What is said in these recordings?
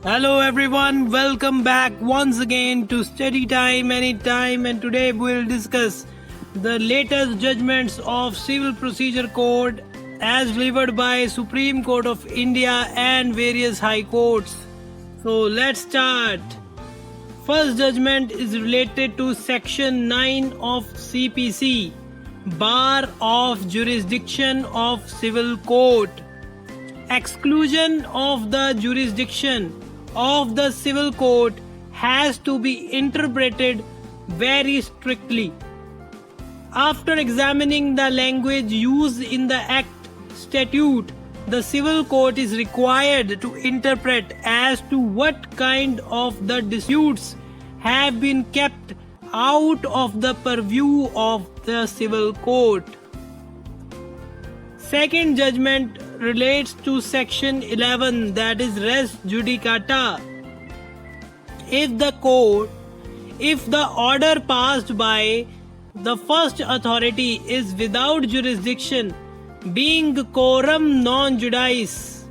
Hello everyone, welcome back once again to Study Time Anytime, and today we'll discuss the latest judgments of Civil Procedure Code as delivered by Supreme Court of India and various high courts. So let's start. First judgment is related to section 9 of CPC, Bar of Jurisdiction of Civil Court. Exclusion of the jurisdiction of the civil court has to be interpreted very strictly. After examining the language used in the Act statute, the civil court is required to interpret as to what kind of the disputes have been kept out of the purview of the civil court. Second judgment relates to section 11, that is res judicata. If the order passed by the first authority is without jurisdiction, being coram non judice,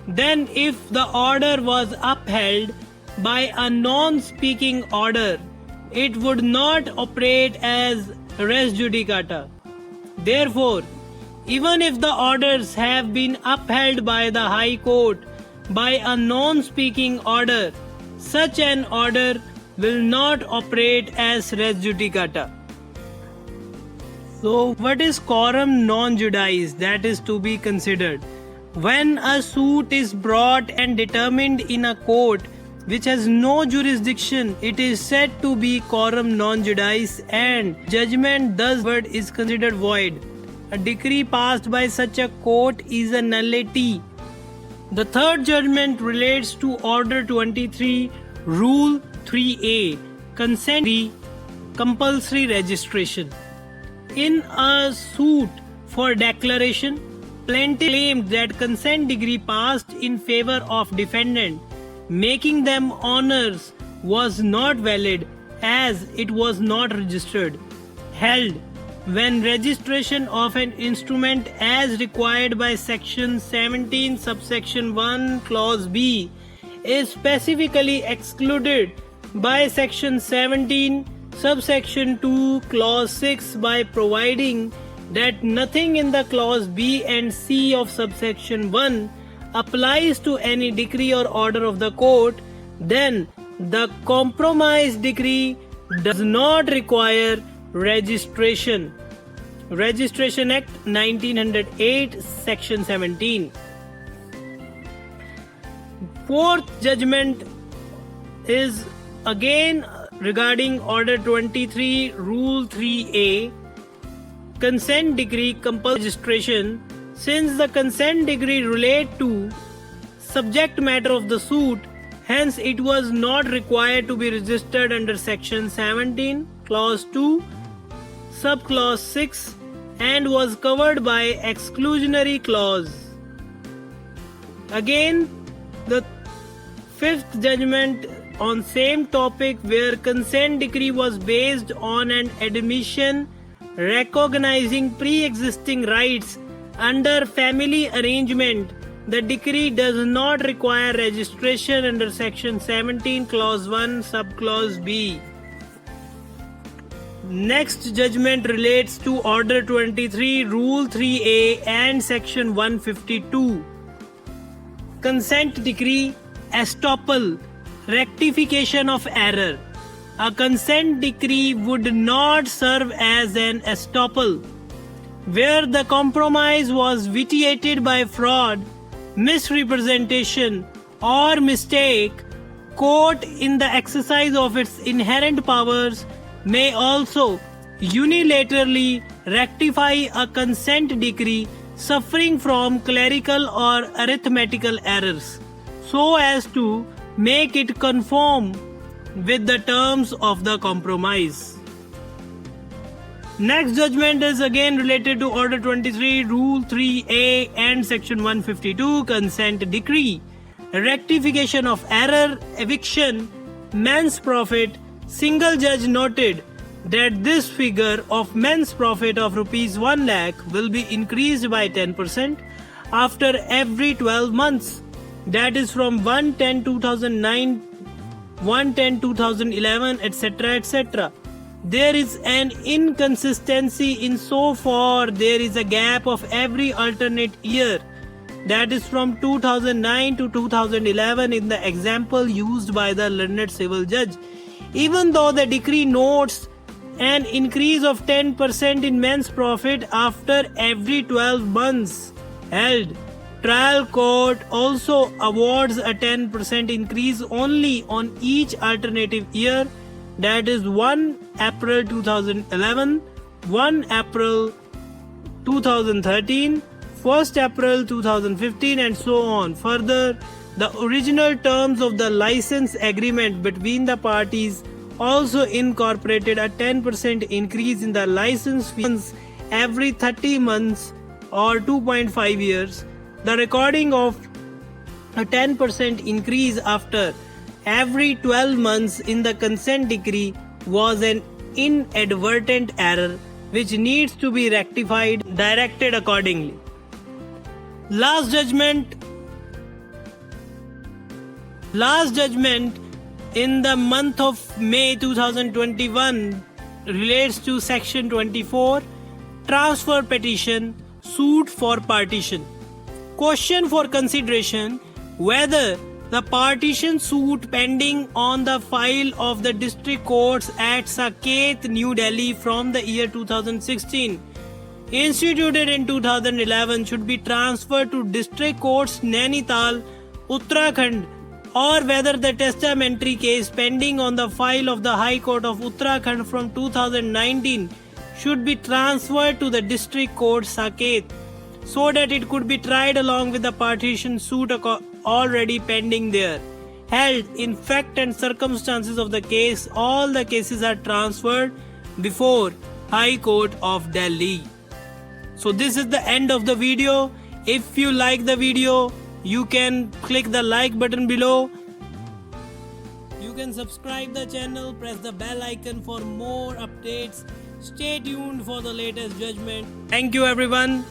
then if the order was upheld by a non-speaking order, it would not operate as res judicata. Therefore, even if the orders have been upheld by the High Court by a non-speaking order, such an order will not operate as res judicata. So, what is coram non judice? That is to be considered. When a suit is brought and determined in a court which has no jurisdiction, it is said to be coram non judice, and judgment thus is considered void. A decree passed by such a court is a nullity. The third judgment relates to Order 23, Rule 3A, Consent Decree, Compulsory Registration. In a suit for declaration, plaintiff claimed that consent decree passed in favor of defendant, making them honors, was not valid as it was not registered. Held, when registration of an instrument as required by section 17 subsection 1 clause B is specifically excluded by section 17 subsection 2 clause 6 by providing that nothing in the clause B and C of subsection 1 applies to any decree or order of the court, then the compromise decree does not require registration. Registration Act 1908 section 17. Fourth judgment is again regarding Order 23 Rule 3A, Consent Decree Compulsory Registration. Since the consent decree relate to subject matter of the suit, hence it was not required to be registered under section 17 clause 2 subclause 6 and was covered by exclusionary clause. Again, the fifth judgment on same topic, where consent decree was based on an admission recognizing pre-existing rights under family arrangement. The decree does not require registration under section 17 clause 1 subclause B. Next judgment relates to Order 23 Rule 3A and section 152. Consent decree estoppel, rectification of error. A consent decree would not serve as an estoppel where the compromise was vitiated by fraud, misrepresentation, or mistake. Court, in the exercise of its inherent powers, may also unilaterally rectify a consent decree suffering from clerical or arithmetical errors so as to make it conform with the terms of the compromise. Next judgment is again related to Order 23 Rule 3A and section 152 Consent Decree, rectification of error, eviction, men's profit. Single judge noted that this figure of men's profit of rupees 1 lakh will be increased by 10% after every 12 months. that is from 1/10/2009, 1/10/2011, etc., etc. There is an inconsistency in so far there is a gap of every alternate year, that is from 2009 to 2011 in the example used by the learned civil judge. Even though the decree notes an increase of 10% in men's profit after every 12 months held, trial court also awards a 10% increase only on each alternative year, that is 1 April 2011, 1 April 2013, 1st April 2015, and so on. Further, the original terms of the license agreement between the parties also incorporated a 10% increase in the license fees every 30 months or 2.5 years. The recording of a 10% increase after every 12 months in the consent decree was an inadvertent error which needs to be rectified, directed accordingly. Last judgment in the month of May 2021 relates to section 24, transfer petition, suit for partition. Question for consideration: whether the partition suit pending on the file of the district courts at Saket, New Delhi from the year 2016, instituted in 2011, should be transferred to district courts Nainital, Uttarakhand, or whether the testamentary case pending on the file of the High Court of Uttarakhand from 2019 should be transferred to the district court Saket, so that it could be tried along with the partition suit already pending there. Held in fact and circumstances of the case, all the cases are transferred before High Court of Delhi. So this is the end of the video. If you like the video, you can click the like button below. You can subscribe the channel, press the bell icon for more updates. Stay tuned for the latest judgment. Thank you everyone.